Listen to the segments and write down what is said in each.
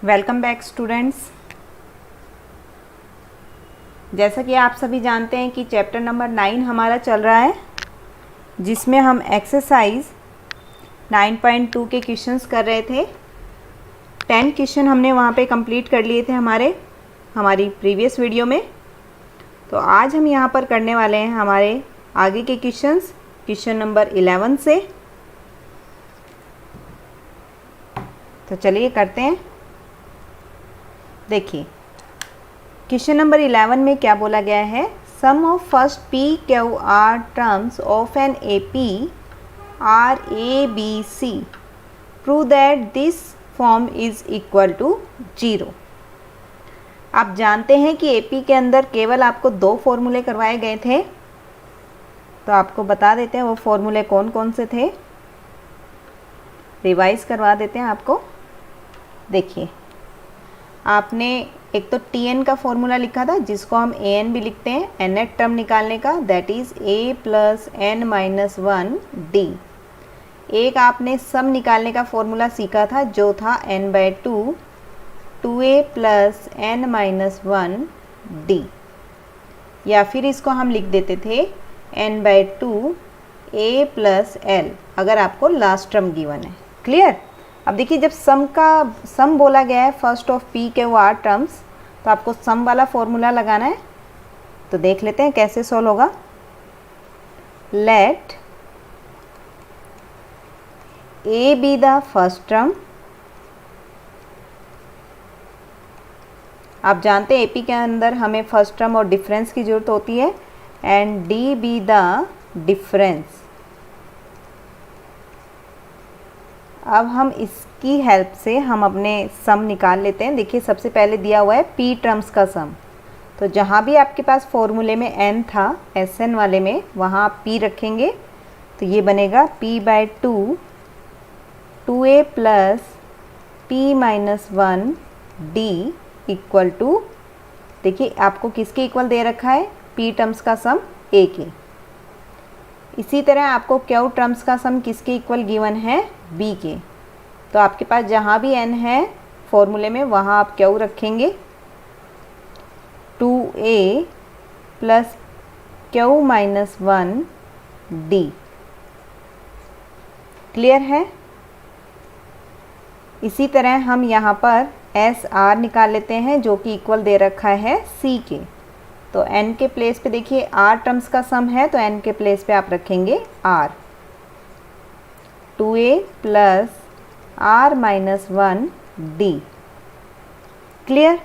Welcome back students. जैसा कि आप सभी जानते हैं कि चैप्टर नंबर 9 हमारा चल रहा है, जिसमें हम एक्सरसाइज 9.2 के क्वेश्चंस कर रहे थे। 10 क्वेश्चन हमने वहाँ पे कंप्लीट कर लिए थे हमारी प्रीवियस वीडियो में। तो आज हम यहाँ पर करने वाले हैं हमारे आगे के क्वेश्चंस, क्वेश्चन नंबर 11 से। तो चलिए करते हैं। देखिए क्वेश्चन नंबर 11 में क्या बोला गया है। Sum of first P Q R terms of an A P are A B C prove that this form is equal to 0। आप जानते हैं कि एपी के अंदर केवल आपको 2 फॉर्मूले करवाए गए थे, तो आपको बता देते हैं वो फॉर्मूले कौन कौन से थे, रिवाइज करवा देते हैं आपको। देखिए आपने एक तो टी एन का फॉर्मूला लिखा था, जिसको हम ए एन भी लिखते हैं, एन एट टर्म निकालने का, that is a plus n minus 1 d. एक आपने सम निकालने का फॉर्मूला सीखा था, जो था n by 2 a plus n minus 1 d, या फिर इसको हम लिख देते थे n by 2 a plus L, अगर आपको लास्ट टर्म गिवन है। क्लियर। अब देखिए जब सम बोला गया है फर्स्ट ऑफ पी के वो आर टर्म्स, तो आपको सम वाला फॉर्मूला लगाना है। तो देख लेते हैं कैसे सॉल्व होगा। Let a be the first term. आप जानते हैं एपी के अंदर हमें फर्स्ट टर्म और डिफरेंस की जरूरत होती है, and D B the difference. अब हम इसकी हेल्प से हम अपने सम निकाल लेते हैं। देखिए सबसे पहले दिया हुआ है पी टर्म्स का सम, तो जहाँ भी आपके पास फॉर्मूले में n था, एस एन वाले में, वहाँ आप p रखेंगे, तो ये बनेगा p by 2 a plus p minus 1 d equal to, देखिए आपको किसके इक्वल दे रखा है, p टर्म्स का सम a के। इसी तरह आपको क्यू टर्म्स का सम किसके इक्वल गिवन है, b के। तो आपके पास जहाँ भी n है फॉर्मूले में, वहाँ आप क्यू रखेंगे, 2a plus q minus 1 D. Clear है। इसी तरह हम यहाँ पर एस आर निकाल लेते हैं, जो कि इक्वल दे रखा है c के। तो n के प्लेस पे देखिए r टर्म्स का सम है, तो n के प्लेस पे आप रखेंगे r, 2a plus r minus 1 d। Clear.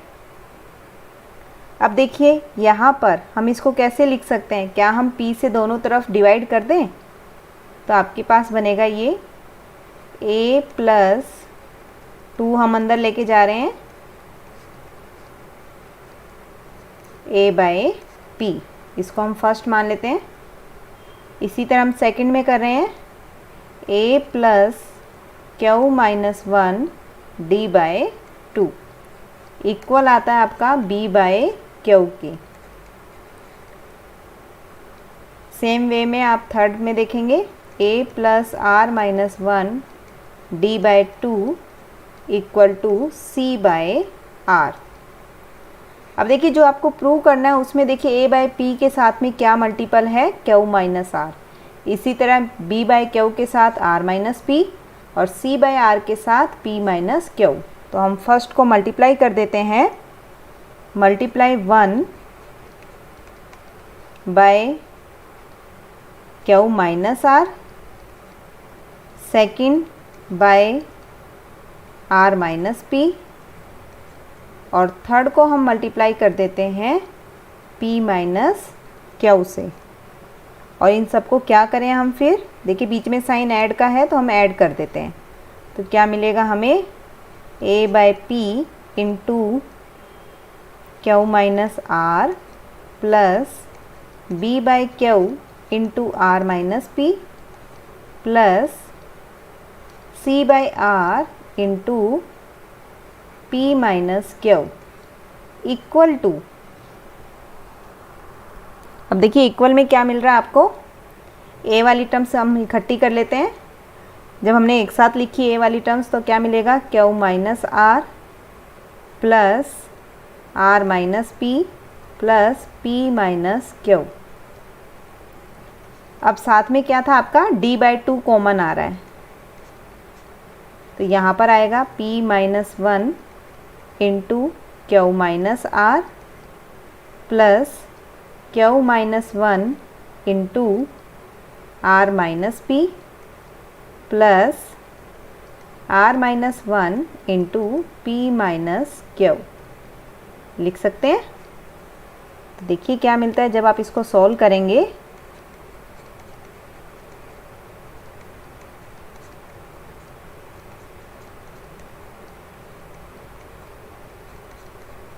अब देखिए यहाँ पर हम इसको कैसे लिख सकते हैं, क्या हम p से दोनों तरफ डिवाइड कर दें, तो आपके पास बनेगा ये a प्लस 2 हम अंदर लेके जा रहे हैं, a बाई पी, इसको हम फर्स्ट मान लेते हैं। इसी तरह हम सेकंड में कर रहे हैं a plus q minus 1 d by 2 equal आता है आपका b बाई क्यू के। सेम वे में आप थर्ड में देखेंगे a plus r minus 1 d by 2 equal to c by r. अब देखिए जो आपको प्रूव करना है उसमें देखिए a बाई पी के साथ में क्या मल्टीपल है, q माइनस आर। इसी तरह b बाई क्यू के साथ r माइनस पी, और c बाई आर के साथ p माइनस क्यू। तो हम फर्स्ट को मल्टीप्लाई कर देते हैं, multiply 1 by q minus r, second by r minus p, और थर्ड को हम मल्टीप्लाई कर देते हैं p माइनस क्यू से। और इन सबको क्या करें हम, फिर देखिए बीच में साइन ऐड का है, तो हम ऐड कर देते हैं। तो क्या मिलेगा हमें, a by p into q minus r plus b by q into r minus p plus c by r into p minus q equal to. अब देखिए इक्वल में क्या मिल रहा है आपको, a वाली टर्म्स हम इकट्ठी कर लेते हैं। जब हमने एक साथ लिखी a वाली टर्म्स, तो क्या मिलेगा, q minus r plus r minus p plus p minus q. अब साथ में क्या था आपका, d/2 कॉमन आ रहा है, तो यहाँ पर आएगा p minus 1 into q minus r plus q minus 1 into r minus p plus r minus 1 into p minus q. लिख सकते हैं। तो देखिए क्या मिलता है जब आप इसको सॉल्व करेंगे।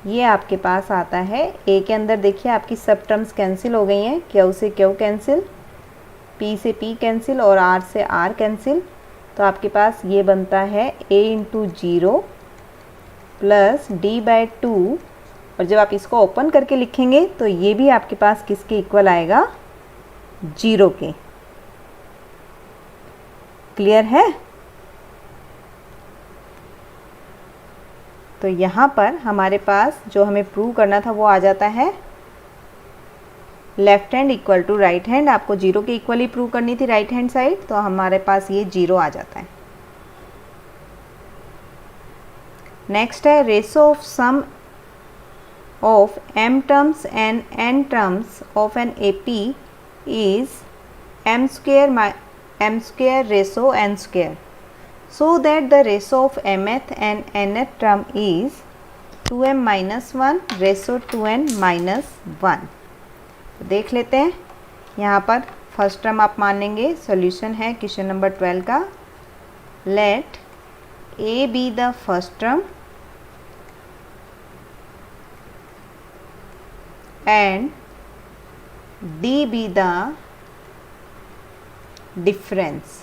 ये आपके पास आता है ए के अंदर, देखिए आपकी सब टर्म्स कैंसिल हो गई हैं, क्यू से क्यू कैंसिल, पी से पी कैंसिल और आर से आर कैंसिल। तो आपके पास ये बनता है a इंटू 0 प्लस d/2, और जब आप इसको ओपन करके लिखेंगे तो ये भी आपके पास किसके इक्वल आएगा, 0 के। क्लियर है। तो यहाँ पर हमारे पास जो हमें प्रूव करना था वो आ जाता है left hand equal to right hand. आपको 0 के इक्वल ही प्रूव करनी थी राइट हैंड साइड, तो हमारे पास ये 0 आ जाता है। नेक्स्ट है ratio of sum of m terms and n terms of an AP is m square ratio n square, so that the ratio of mth and nth term is 2m minus 1 ratio 2n minus 1। देख लेते हैं। यहाँ पर first term आप मान लेंगे, solution है question number 12 का। Let a be the first term and d be the difference.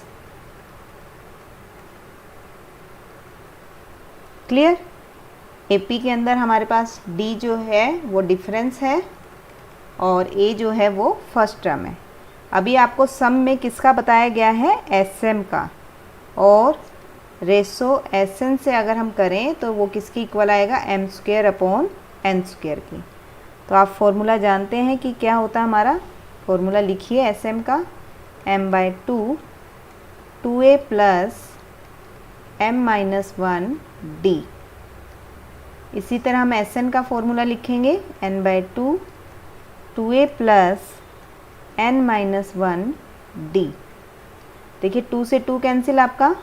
Clear. AP के अंदर हमारे पास D जो है वो डिफरेंस है और A जो है वो फर्स्ट टर्म है। अभी आपको सम में किसका बताया गया है, SM का, और रेशो SN से अगर हम करें तो वो किसकी इक्वल आएगा, m square upon n square की। तो आप फॉर्मूला जानते हैं कि क्या होता है हमारा, फॉर्मूला लिखिए SM का, m/2 2a plus m minus 1 d। इसी तरह हम SN का फॉर्मूला लिखेंगे n/2 2a plus n minus 1 d। देखिए 2 से 2 कैंसिल आपका,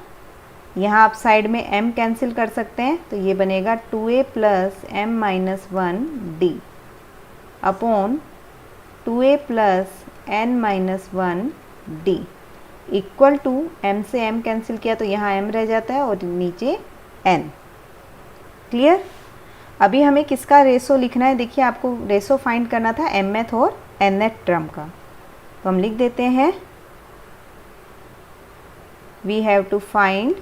यहाँ आप साइड में m कैंसिल कर सकते हैं, तो ये बनेगा 2a plus m minus 1 d upon 2a plus n minus 1 d equal to m से m कैंसिल किया तो यहाँ m रह जाता है और नीचे n। क्लियर। अभी हमें किसका रेशो लिखना है, देखिए आपको रेशो फाइंड करना था mth और nth टर्म का, तो हम लिख देते हैं we have to find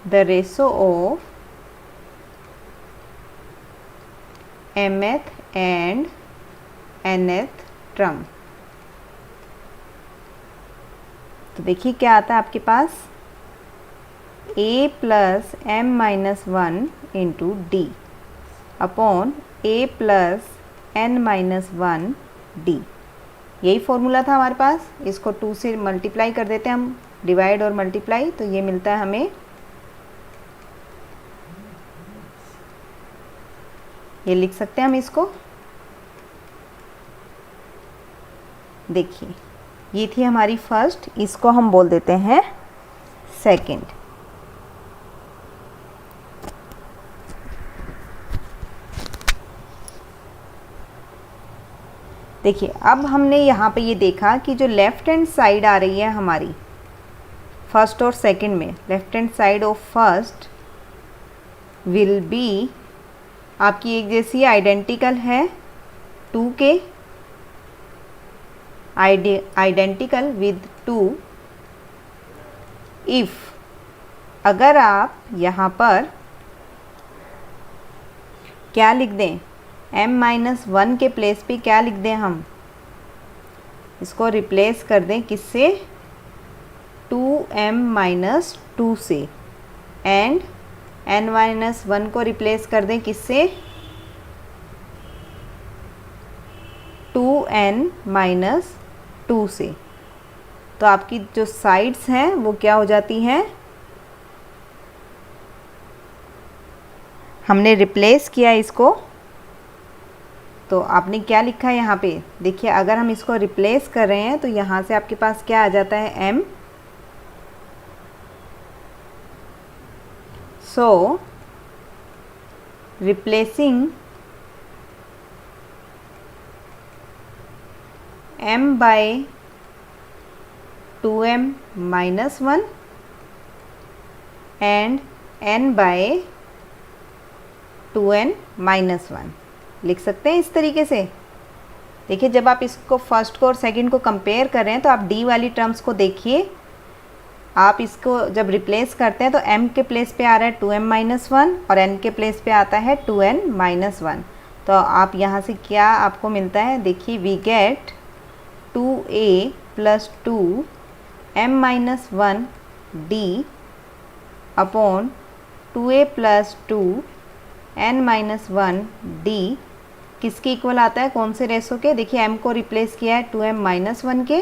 the ratio of mth and nth term. तो देखिए क्या आता है आपके पास, a plus m minus 1 into d upon a plus n minus 1 d। यही फॉर्मूला था हमारे पास। इसको 2 से मल्टीप्लाई कर देते हैं हम, डिवाइड और मल्टीप्लाई, तो ये मिलता है हमें, ये लिख सकते हैं हम इसको। देखिए ये थी हमारी फर्स्ट, इसको हम बोल देते हैं सेकंड। देखिए अब हमने यहाँ पे ये देखा कि जो लेफ्ट हैंड साइड आ रही है हमारी फर्स्ट और सेकंड में, left hand side of first will be आपकी एक जैसी आइडेंटिकल है 2 के, आइडेंटिकल विद 2 इफ़, अगर आप यहाँ पर क्या लिख दें, m माइनस 1 के प्लेस पे क्या लिख दें, हम इसको रिप्लेस कर दें किससे, 2m माइनस 2 से, एंड n माइनस 1 को रिप्लेस कर दें किससे, 2n माइनस 2 से। तो आपकी जो साइड्स हैं वो क्या हो जाती हैं, हमने रिप्लेस किया इसको, तो आपने क्या लिखा है यहाँ पे, देखिए अगर हम इसको रिप्लेस कर रहे हैं तो यहाँ से आपके पास क्या आ जाता है, m। So replacing m by 2m minus 1 and n by 2n minus 1 लिख सकते हैं इस तरीके से। देखिए जब आप इसको फर्स्ट को और सेकंड को कंपेयर कर रहे हैं तो आप d वाली टर्म्स को देखिए, आप इसको जब रिप्लेस करते हैं तो m के प्लेस पे आ रहा है 2m माइनस 1 और n के प्लेस पे आता है 2n माइनस 1। तो आप यहाँ से क्या आपको मिलता है, देखिए we get 2a plus 2m minus 1 d upon 2a plus 2n minus 1 d किसके इक्वल आता है, कौन से रेशो के, देखिए m को रिप्लेस किया है 2m माइनस 1 के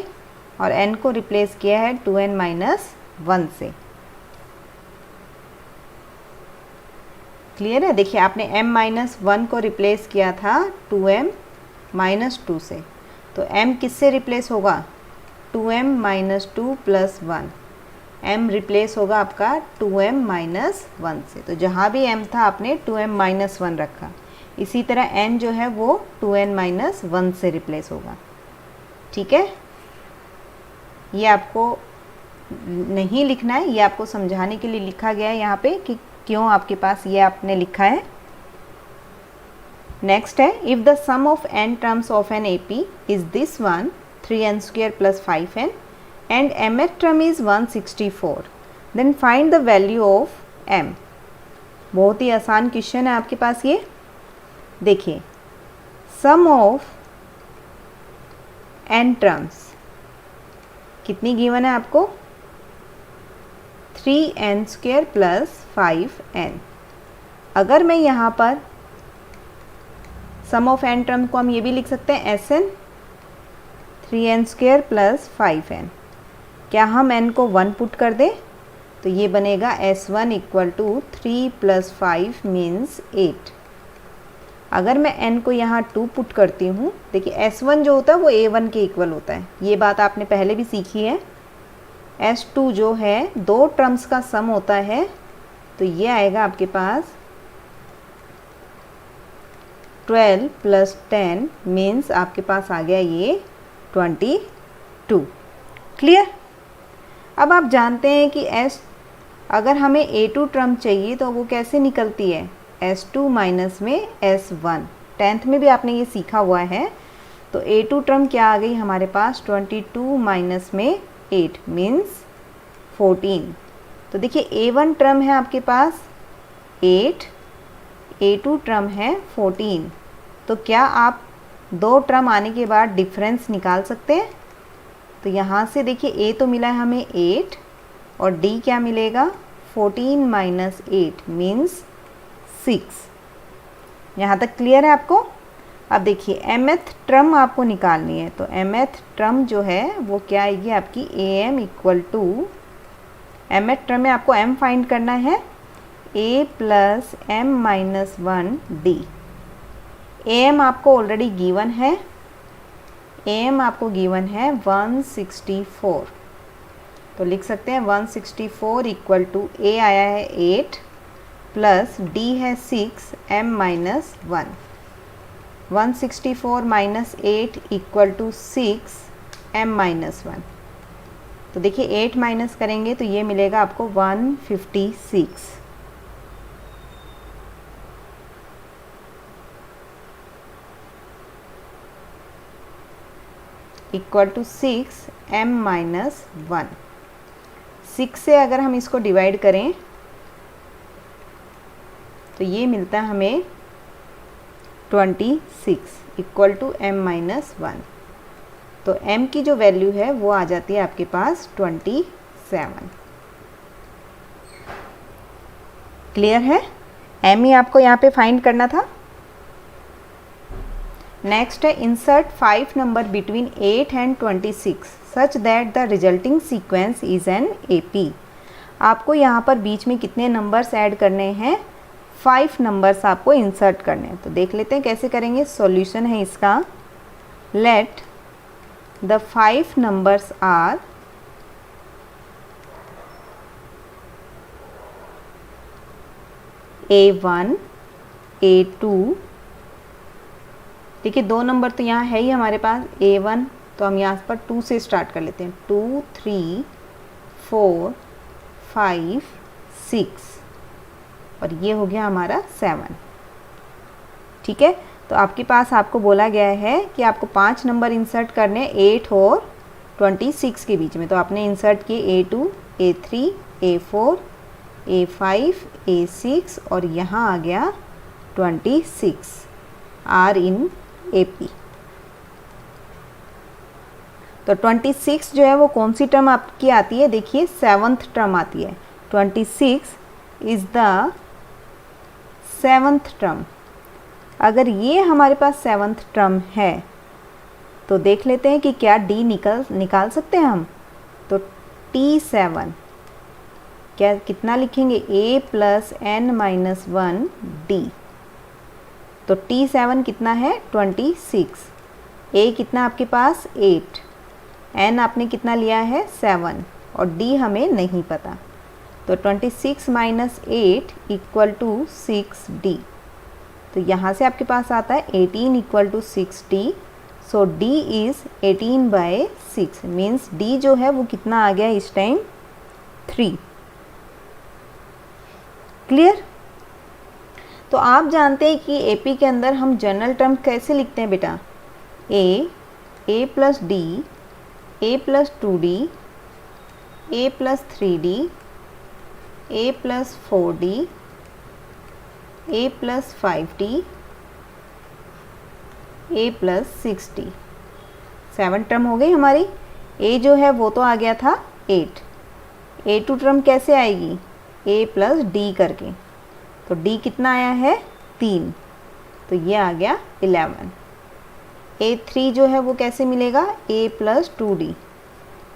और n को रिप्लेस किया है 2n माइनस 1 से। क्लियर है, देखिए आपने m माइनस 1 को रिप्लेस किया था 2m माइनस 2 से, तो m किससे रिप्लेस होगा, 2m minus 2 plus 1, m replace होगा आपका 2m माइनस 1 से। तो जहाँ भी m था आपने 2m माइनस 1 रखा, इसी तरह n जो है वो 2n माइनस 1 से रिप्लेस होगा। ठीक है, ये आपको नहीं लिखना है, ये आपको समझाने के लिए लिखा गया है यहाँ पे कि क्यों आपके पास ये आपने लिखा है। नेक्स्ट है, if the sum of n terms of an AP is this one 3n square plus 5n and mth term is 164, then find the value of m। बहुत ही आसान क्वेश्चन है आपके पास ये। देखिए सम ऑफ n टर्म्स कितनी given है आपको, 3n square plus 5n। अगर मैं यहाँ पर सम ऑफ n टर्म को हम ये भी लिख सकते हैं Sn 3n square plus 5n। क्या हम n को 1 पुट कर दें तो ये बनेगा S1 equal to 3 plus 5 means 8। अगर मैं n को यहाँ 2 पुट करती हूँ, देखिए S1 जो होता है वो A1 के इक्वल होता है, ये बात आपने पहले भी सीखी है। S2 जो है दो टर्म्स का सम होता है, तो ये आएगा आपके पास 12 प्लस 10 मीन्स आपके पास आ गया ये 22। क्लियर। अब आप जानते हैं कि अगर हमें A2 टर्म चाहिए तो वो कैसे निकलती है, S2 माइनस में S1। 10th में भी आपने ये सीखा हुआ है। तो A2 टर्म क्या आ गई हमारे पास, 22 माइनस में 8 मीन्स 14। तो देखिए A1 टर्म है आपके पास 8, A2 टर्म है 14। तो क्या आप दो टर्म आने के बाद डिफरेंस निकाल सकते हैं। तो यहाँ से देखिए A तो मिला है हमें 8 और D क्या मिलेगा 14 माइनस 8 मीन्स 6। यहाँ तक क्लियर है आपको। अब देखिए mth टर्म आपको निकालनी है, तो mth टर्म जो है वो क्या आएगी आपकी am equal to, mth term में आपको m फाइंड करना है, a plus m minus 1 d। am आपको ऑलरेडी गिवन है, am आपको गिवन है 164, तो लिख सकते हैं 164 इक्वल टू a आया है 8 प्लस d है 6 m minus 1। 164 minus 8 equal to 6 m minus 1। तो देखिए 8 माइनस करेंगे तो ये मिलेगा आपको 156 इक्वल टू 6 m माइनस 1। 6 से अगर हम इसको डिवाइड करें तो ये मिलता है हमें 26 इक्वल टू m माइनस 1। तो m की जो वैल्यू है वो आ जाती है आपके पास 26। 7। क्लियर है? एम ही आपको यहाँ पे फाइंड करना था। नेक्स्ट है insert 5 number between 8 and 26 such that the resulting sequence is an AP। आपको यहाँ पर बीच में कितने नंबर्स ऐड करने हैं? 5 नंबर्स आपको इंसर्ट करने हैं। तो देख लेते हैं कैसे करेंगे। सॉल्यूशन है इसका, let the 5 numbers are A1 A2, देखिए 2 नंबर तो यहाँ है ही हमारे पास A1, तो हम यहाँ पर 2 से स्टार्ट कर लेते हैं। 2 3 4 5 6 और ये हो गया हमारा 7। ठीक है, तो आपके पास आपको बोला गया है कि आपको 5 नंबर इंसर्ट करने 8 और 26 के बीच में। तो आपने इंसर्ट किए A2 A3 A4 A5 A6 और यहाँ आ गया 26 आर इन AP। तो 26 जो है वो कौन सी टर्म आपकी आती है? देखिए 7th टर्म आती है। 26 इज़ द 7th टर्म। अगर ये हमारे पास 7th टर्म है तो देख लेते हैं कि क्या D निकाल सकते हैं हम। तो T7 क्या कितना लिखेंगे? A plus n-1 D। तो T7 कितना है? 26। A कितना आपके पास? 8। n आपने कितना लिया है? 7 और D हमें नहीं पता। तो 26 माइनस 8 इक्वल टू 6D। तो यहाँ से आपके पास आता है 18 equal to 6D। So D is 18/6 means D जो है वो कितना आ गया इस टाइम? 3। क्लियर? तो आप जानते हैं कि AP के अंदर हम जनरल टर्म कैसे लिखते हैं बेटा? A plus D, A plus 2D, A plus 3D, A plus 4D, A plus 5D, A plus 6D। 7 term हो गई हमारी। A जो है वो तो आ गया था 8। A2 टर्म कैसे आएगी? A प्लस D करके। तो D कितना आया है? 3। तो ये आ गया 11। A3 जो है वो कैसे मिलेगा? A plus 2D।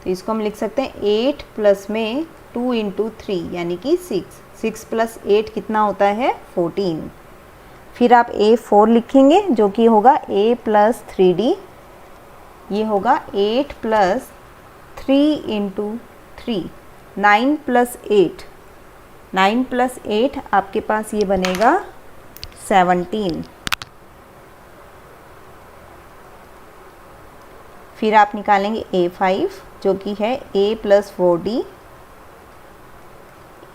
तो इसको हम लिख सकते हैं 8 प्लस में 2 इंटू 3 यानी कि 6। 6 प्लस 8 कितना होता है? 14। फिर आप A4 लिखेंगे जो कि होगा A प्लस 3D। ये होगा 8 प्लस 3 इंटू 3 9 प्लस 8। 9 प्लस 8 आपके पास ये बनेगा 17। फिर आप निकालेंगे A5 जो कि है A plus 4D।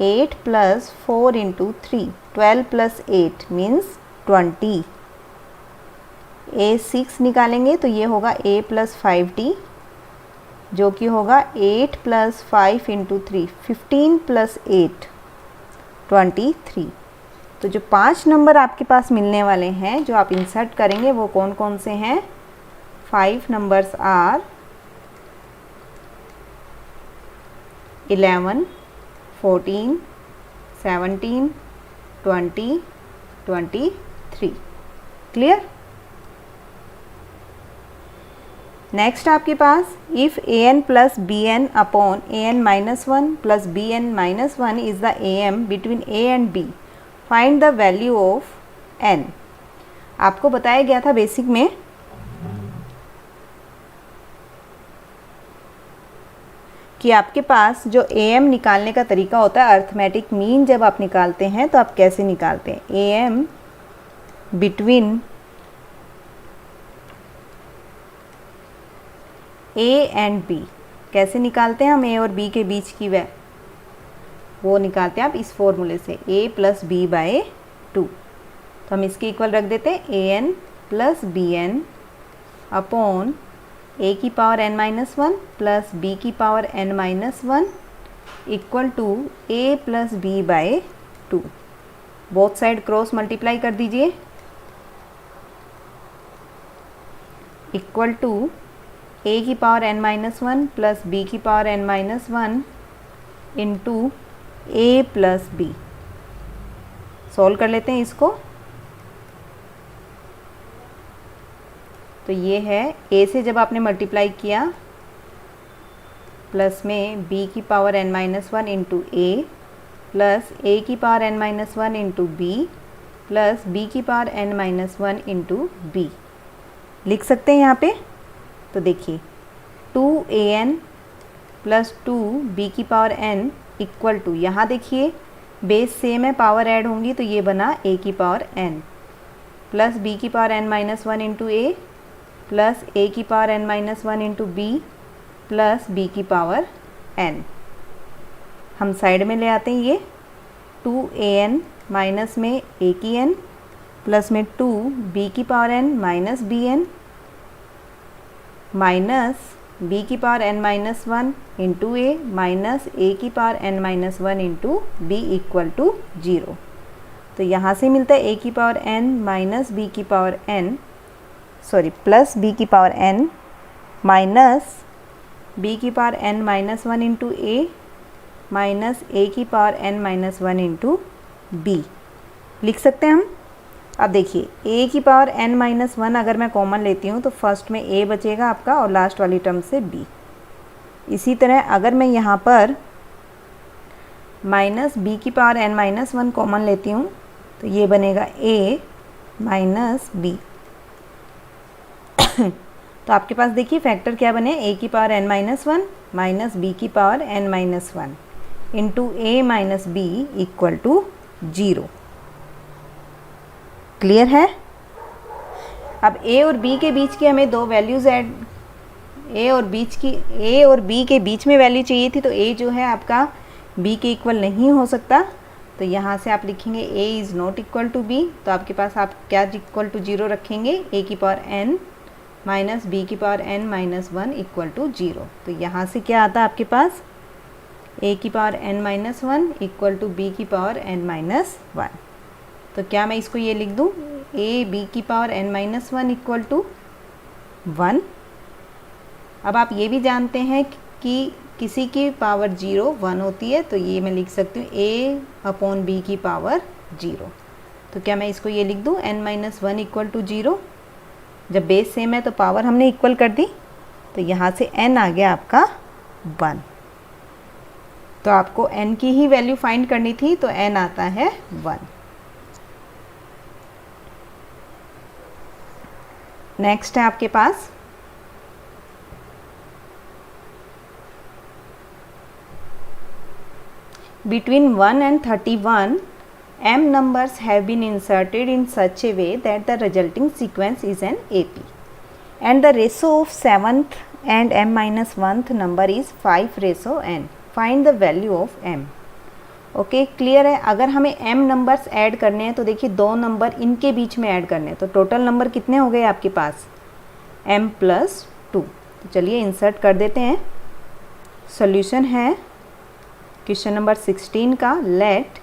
8 plus 4 into 3 12 plus 8 means 20। A6 निकालेंगे तो ये होगा A प्लस 5D जो कि होगा 8 प्लस 5 इंटू 3 15 प्लस 8 23। तो जो 5 नंबर आपके पास मिलने वाले हैं जो आप इंसर्ट करेंगे वो कौन कौन से हैं? 5 नंबर्स आर 11 14 17 20 23। क्लियर? नेक्स्ट आपके पास if an plus bn upon an minus 1 plus bn minus 1 is the am between a and b, find the value of n। आपको बताया गया था बेसिक में कि आपके पास जो am निकालने का तरीका होता है, अर्थमेटिक मीन जब आप निकालते हैं तो आप कैसे निकालते हैं? am between A and B कैसे निकालते हैं हम? A और B के बीच की वो निकालते हैं आप इस फॉर्मूले से A प्लस B/2। तो हम इसके इक्वल रख देते हैं an plus bn upon A की पावर n-1 प्लस B की power n-1 equal to A plus B/2। Both side cross multiply कर दीजिए इक्वल टू A की पावर n-1 प्लस B की power n-1 into a plus b. Solve कर लेते हैं इसको। तो ये है a से जब आपने मल्टीप्लाई किया प्लस में b की power n-1 into a plus a की power n-1 into b plus b की पावर n-1 इंटू बी लिख सकते हैं यहाँ पे। तो देखिए 2an प्लस 2b की पावर n इक्वल टू, यहाँ देखिए बेस सेम है, पावर ऐड होंगी तो ये बना a की पावर n प्लस b की power n-1 into a plus a की power n-1 into b plus b की पावर n। हम साइड में ले आते हैं ये 2an माइनस में a की n प्लस में 2b की power n minus bn minus b की power n-1 into a minus a की power n-1 into b equal to 0। तो यहाँ से मिलता है a की पावर n माइनस b की पावर n प्लस b की पावर n माइनस b की power n-1 into a minus a की पावर n-1 इंटू बी लिख सकते हैं हम। अब देखिए a की पावर n-1 अगर मैं कॉमन लेती हूँ तो फर्स्ट में a बचेगा आपका और लास्ट वाली टर्म से b। इसी तरह अगर मैं यहाँ पर माइनस b की पावर n-1 कॉमन लेती हूँ तो ये बनेगा a माइनस b। तो आपके पास देखिए फैक्टर क्या बने, a की पावर n-1 माइनस b की power n-1 into a minus b equal to 0। Clear है। अब a और b के बीच की हमें दो वैल्यूज़ ऐड, a और b के बीच में वैल्यू चाहिए थी, तो a जो है आपका b के इक्वल नहीं हो सकता। तो यहाँ से आप लिखेंगे a is not equal to b। तो आपके पास आप क्या इक्वल टू 0 रखेंगे, a की पावर n माइनस बी की पावर n-1 इक्वल टू 0। तो यहाँ से क्या आता है आपके पास, a की power n-1 equal to b की पावर n-1। तो क्या मैं इसको ये लिख दूँ, a b की पावर n-1 इक्वल टू 1। अब आप ये भी जानते हैं कि किसी की पावर 0 1 होती है, तो ये मैं लिख सकती हूँ a अपॉन b की पावर 0। तो क्या मैं इसको ये लिख दूँ n-1 इक्वल टू 0। जब बेस सेम है तो पावर हमने इक्वल कर दी, तो यहाँ से n आ गया आपका 1। तो आपको n की ही वैल्यू फाइंड करनी थी, तो n आता है 1। नेक्स्ट है आपके पास between 1 and 31 m numbers have been inserted in such a way that the resulting sequence is an AP and the ratio of 7th and m-1th number is 5:n. Find the value of m. Okay clear है। अगर हमें m numbers add करने हैं तो देखिए दो number इनके बीच में ऐड करने हैं, तो टोटल नंबर कितने हो गए आपके पास, m + 2। तो चलिए इंसर्ट कर देते हैं। सॉल्यूशन है क्वेश्चन नंबर 16 का, let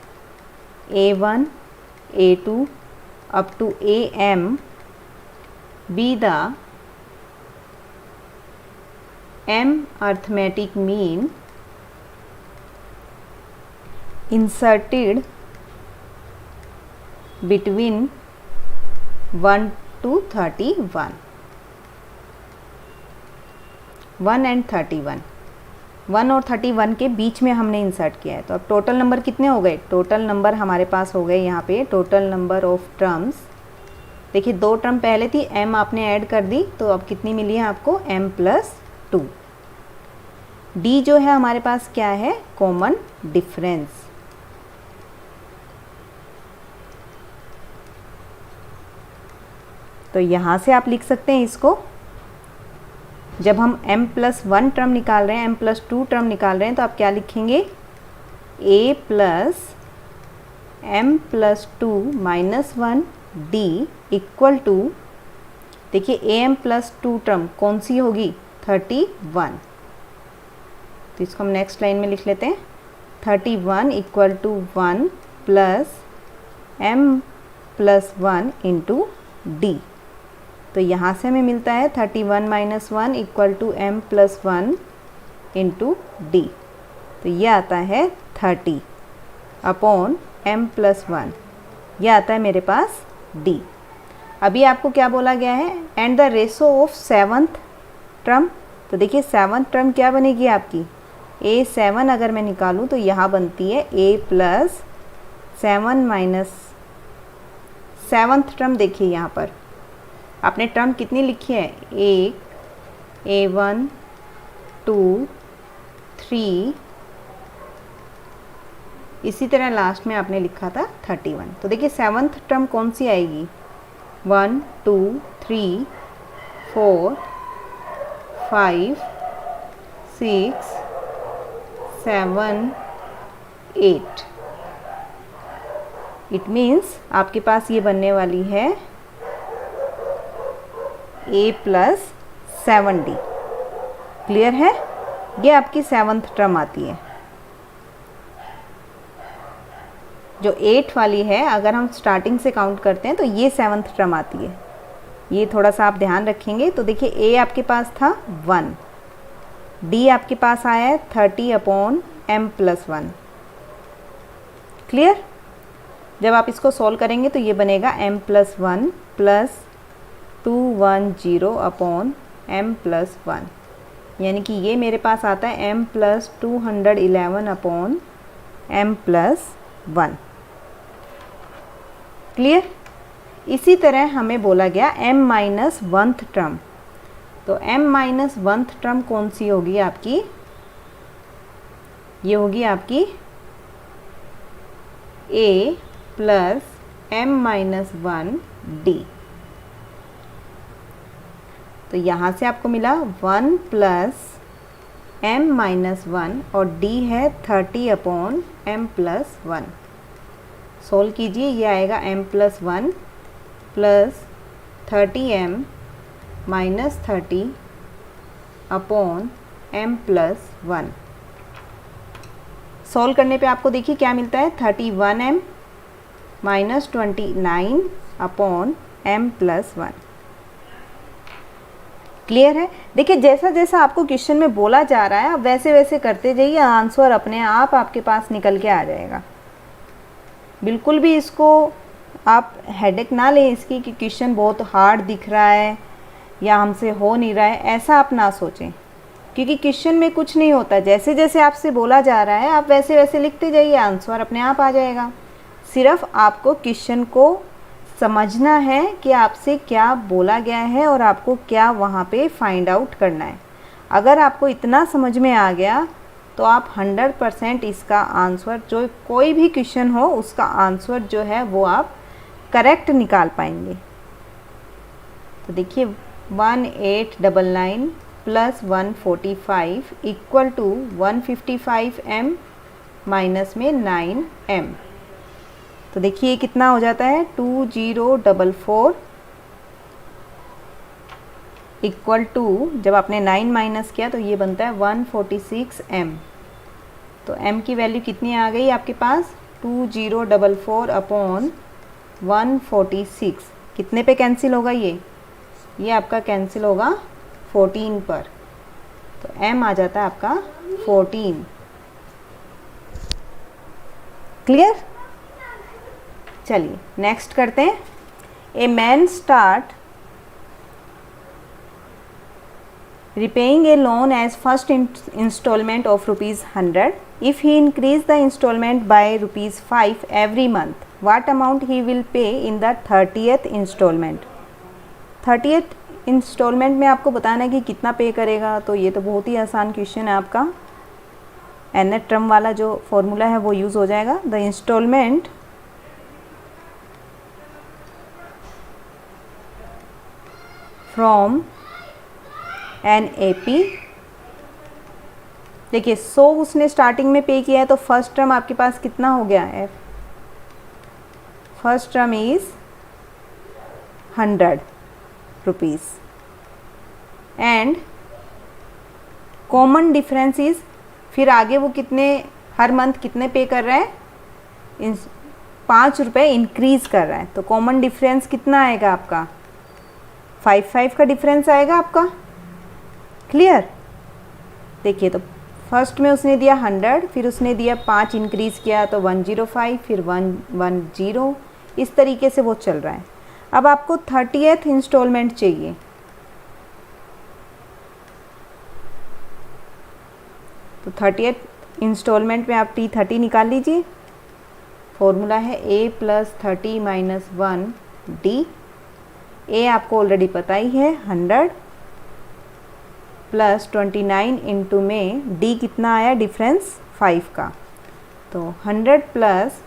a1 a2 up to am be the m arithmetic mean inserted between 1 to 31 1 and 31 1 और 31 के बीच में हमने इंसर्ट किया है। तो अब टोटल नंबर कितने हो गए, टोटल नंबर हमारे पास हो गए यहाँ पे टोटल नंबर ऑफ टर्म्स। देखिए दो टर्म पहले थी, m आपने ऐड कर दी, तो अब कितनी मिली है आपको, m + 2। d जो है हमारे पास क्या है, कॉमन डिफरेंस। तो यहाँ से आप लिख सकते हैं इसको, जब हम m + 1 टर्म निकाल रहे हैं, m + 2 टर्म निकाल रहे हैं, तो आप क्या लिखेंगे, a + m + 2 - 1 d equal to, देखिए am + 2 टर्म कौन सी होगी, 31। तो इसको हम नेक्स्ट लाइन में लिख लेते हैं, 31 equal to 1 + m + 1 into d। तो यहाँ से हमें मिलता है 31 - 1 equal to m + 1 into d। तो ये आता है 30 अपॉन m+1, ये आता है मेरे पास d। अभी आपको क्या बोला गया है, and the ratio of 7th term. तो देखिए 7th टर्म क्या बनेगी आपकी, a7 अगर मैं निकालूं तो यहाँ बनती है a+7 - 7th टर्म। देखिए यहाँ पर आपने टर्म कितनी लिखी है, 1, a1, 2, 3, इसी तरह लास्ट में आपने लिखा था 31। तो देखिए 7th टर्म कौन सी आएगी, 1, 2, 3, 4, 5, 6, 7, 8। इट मीन्स आपके पास ये बनने वाली है a+7d। क्लियर है, ये आपकी 7th टर्म आती है। जो 8 वाली है अगर हम स्टार्टिंग से काउंट करते हैं तो ये 7th टर्म आती है। ये थोड़ा सा आप ध्यान रखेंगे। तो देखिए a आपके पास था 1, d आपके पास आया है 30 अपॉन m+1। क्लियर, जब आप इसको सॉल्व करेंगे तो ये बनेगा m+1 प्लस 210 अपॉन m+1, यानी कि ये मेरे पास आता है m+211 अपॉन m+1। क्लियर, इसी तरह हमें बोला गया m-1th टर्म। तो m-1th टर्म कौन सी होगी आपकी, ये होगी आपकी a प्लस m-1d। तो यहाँ से आपको मिला 1 प्लस m-1 और d है 30 अपॉन m+1। सोल्व कीजिए, ये आएगा m+1 plus 30m minus 30 upon m+1। Solve करने पे आपको देखिए क्या मिलता है, 31m minus 29 upon m+1। Clear है। देखिए जैसा जैसा आपको क्वेश्चन में बोला जा रहा है आप वैसे वैसे करते जाइए, आंसर अपने आप आपके पास निकल के आ जाएगा। बिल्कुल भी इसको आप हेडेक ना लें इसकी कि क्वेश्चन बहुत हार्ड दिख रहा है या हमसे हो नहीं रहा है, ऐसा आप ना सोचें, क्योंकि क्वेश्चन में कुछ नहीं होता। जैसे जैसे आपसे बोला जा रहा है आप वैसे वैसे लिखते जाइए, आंसर अपने आप आ जाएगा। सिर्फ आपको क्वेश्चन को समझना है कि आपसे क्या बोला गया है और आपको क्या वहाँ पे फाइंड आउट करना है। अगर आपको इतना समझ में आ गया तो आप 100% इसका आंसर, जो कोई भी क्वेश्चन हो उसका आंसर जो है वो आप करेक्ट निकाल पाएंगे। तो देखिए 1899 plus 145 equal to 155m minus में 9m। तो देखिए ये कितना हो जाता है, 2044 इक्वल टू, जब आपने 9 माइनस किया तो ये बनता है 146m। तो m की वैल्यू कितनी आ गई आपके पास, 2044 अपॉन 146। कितने पे कैंसिल होगा ये आपका कैंसिल होगा 14 पर। तो m आ जाता है आपका 14। क्लियर, चलिए नेक्स्ट करते हैं। A man start repaying a loan as first installment of ₹100. If he increase the installment by ₹5 every month, what amount he will pay in the 30th installment? 30th installment में आपको बताना है कि कितना पे करेगा। तो ये तो बहुत ही आसान क्वेश्चन है आपका, nth टर्म वाला जो फॉर्मूला है वो यूज़ हो जाएगा। The installment from an AP, देखिए 100 उसने स्टार्टिंग में पे किया है तो फर्स्ट टर्म आपके पास कितना हो गया है, first term is ₹100 and common difference is, फिर आगे वो कितने हर मंथ कितने पे कर रहा है, ₹5 इंक्रीज कर रहा है। तो कॉमन डिफरेंस कितना आएगा आपका, 5 का डिफरेंस आएगा आपका। क्लियर, देखिए तो फर्स्ट में उसने दिया 100, फिर उसने दिया 5 इंक्रीज़ किया तो 105, फिर 110, इस तरीके से वो चल रहा है। अब आपको 30th इंस्टॉलमेंट चाहिए, तो 30th इंस्टॉलमेंट में आप T30 निकाल लीजिए। फॉर्मूला है A + 30 - 1 D। A आपको ऑलरेडी पता ही है 100 + 29 इंटू में D कितना आया डिफरेंस 5 का, तो 100 +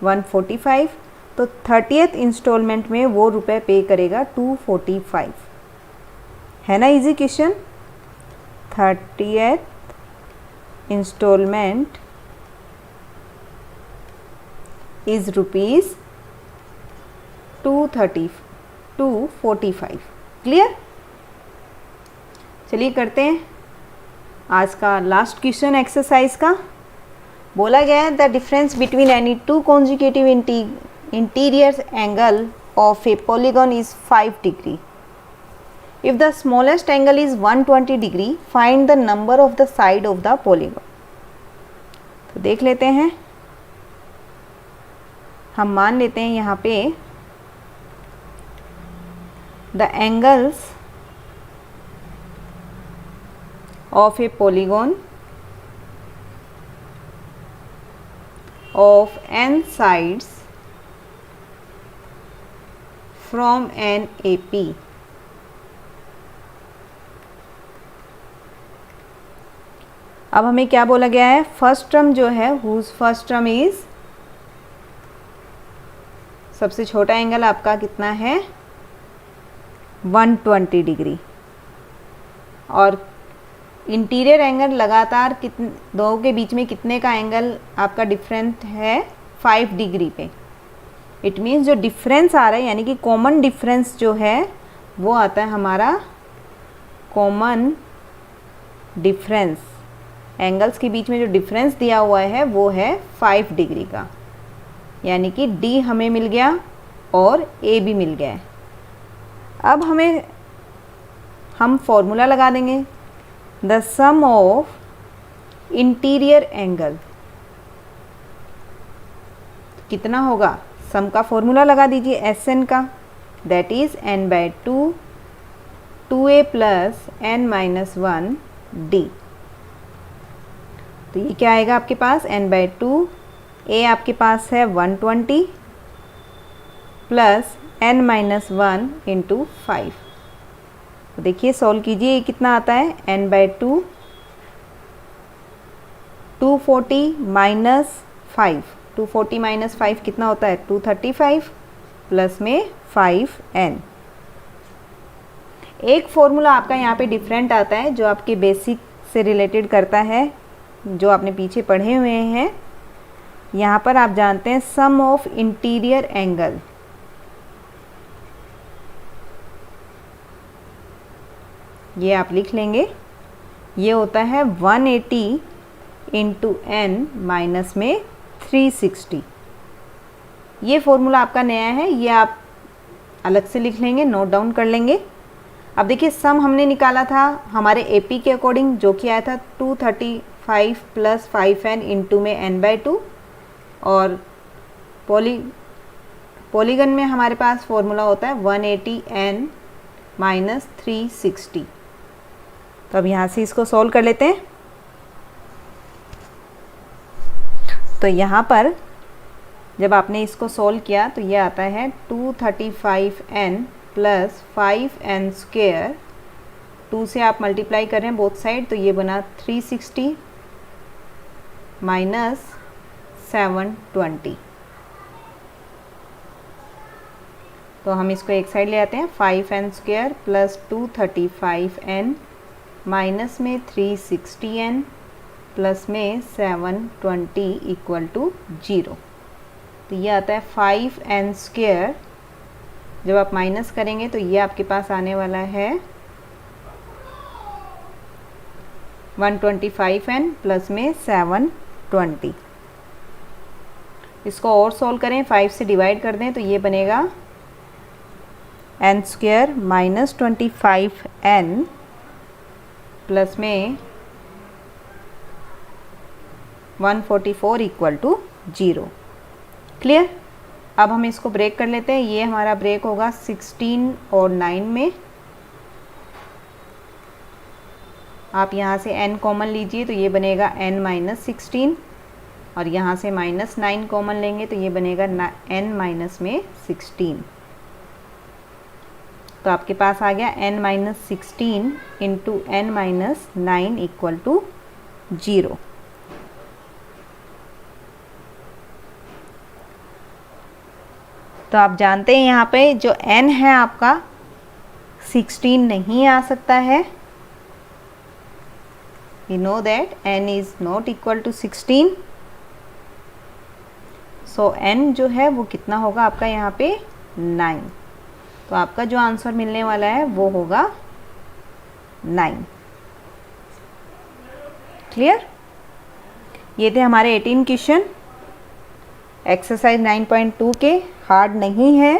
145, तो 30th इंस्टॉलमेंट में वो रुपए पे करेगा 245। है ना easy question. 30th installment is rupees 245। Clear. चलिए करते हैं आज का लास्ट क्वेश्चन एक्सरसाइज का। बोला गया है the difference between any two consecutive interior angle of A polygon is 5 degree. If the smallest angle is 120 degree, find the number of the side of the polygon. तो देख लेते हैं, हम मान लेते हैं यहाँ पे the angles of A polygon of n sides from an AP। अब हमें क्या बोला गया है, फर्स्ट टर्म जो है whose फर्स्ट टर्म इज, सबसे छोटा एंगल आपका कितना है 120 डिग्री, और इंटीरियर एंगल लगातार कितने दो के बीच में कितने का एंगल आपका डिफरेंट है 5 डिग्री पे। इट मीन्स जो डिफरेंस आ रहा है यानी कि कॉमन डिफरेंस जो है वो आता है हमारा कॉमन डिफरेंस, एंगल्स के बीच में जो डिफरेंस दिया हुआ है वो है 5 डिग्री का, यानी कि D हमें मिल गया और A भी मिल गया है। अब हम फॉर्मूला लगा देंगे, the sum of interior angle कितना होगा, सम का फॉर्मूला लगा दीजिए SN का, that is n/2 2a + n - 1 D। तो ये क्या आएगा आपके पास, n/2, A आपके पास है 120 + n - 1 × 5। तो देखिए सॉल्व कीजिए, ये कितना आता है n/2 240 - 5, 240 - 5 कितना होता है 235 प्लस में 5n। एक फॉर्मूला आपका यहाँ पे डिफरेंट आता है जो आपके बेसिक से रिलेटेड करता है, जो आपने पीछे पढ़े हुए हैं। यहाँ पर आप जानते हैं सम ऑफ इंटीरियर एंगल, ये आप लिख लेंगे, ये होता है 180 × n माइनस में 360। ये फॉर्मूला आपका नया है, ये आप अलग से लिख लेंगे, नोट डाउन कर लेंगे। अब देखिए सम हमने निकाला था हमारे AP के अकॉर्डिंग, जो कि आया था 235 + 5n इंटू में n/2, और पॉलीगन में हमारे पास फॉर्मूला होता है 180 n माइनस 360। तो अब यहाँ से इसको सॉल्व कर लेते हैं। तो यहाँ पर जब आपने इसको सॉल्व किया तो ये आता है 235n + 5n², 2 से आप मल्टीप्लाई कर रहे हैं बोथ साइड, तो ये बना 360 - 720। तो हम इसको एक साइड ले आते हैं, 5n² + 235n माइनस में 360n प्लस में 720 = 0। तो ये आता है 5n², जब आप माइनस करेंगे तो ये आपके पास आने वाला है 125n प्लस में 720। इसको और सॉल्व करें, 5 से डिवाइड कर दें तो ये बनेगा n² - 25n प्लस में 144 इक्वल टू 0। क्लियर। अब हम इसको ब्रेक कर लेते हैं। ये हमारा ब्रेक होगा 16 और 9 में। आप यहाँ से n कॉमन लीजिए तो ये बनेगा n माइनस 16 और यहाँ से -9 कॉमन लेंगे तो ये बनेगा n माइनस में 16। तो आपके पास आ गया n minus 16 into n minus 9 equal to 0। तो आप जानते हैं यहाँ पे जो n है आपका 16 नहीं आ सकता है। We know that n is not equal to 16. So n जो है वो कितना होगा आपका यहाँ पे 9। तो आपका जो आंसर मिलने वाला है वो होगा 9। क्लियर। ये थे हमारे 18 क्वेश्चन एक्सरसाइज 9.2 के। हार्ड नहीं है,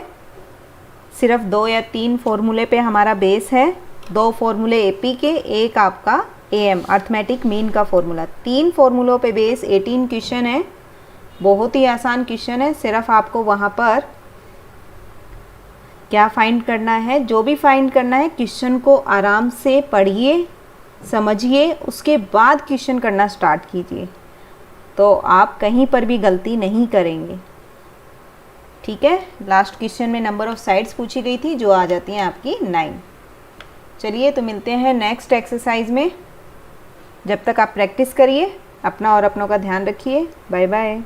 सिर्फ 2 या 3 फॉर्मूले पे हमारा बेस है। 2 फॉर्मूले एपी के, एक आपका एएम अर्थमेटिक मीन का फॉर्मूला। 3 फॉर्मूलों पे बेस 18 क्वेश्चन है। बहुत ही आसान क्वेश्चन है। सिर्फ आपको वहाँ पर क्या फाइंड करना है, जो भी फाइंड करना है क्वेश्चन को आराम से पढ़िए, समझिए, उसके बाद क्वेश्चन करना स्टार्ट कीजिए, तो आप कहीं पर भी गलती नहीं करेंगे। ठीक है। लास्ट क्वेश्चन में नंबर ऑफ साइड्स पूछी गई थी जो आ जाती हैं आपकी 9। चलिए तो मिलते हैं नेक्स्ट एक्सरसाइज में। जब तक आप प्रैक्टिस करिए, अपना और अपनों का ध्यान रखिए। Bye bye.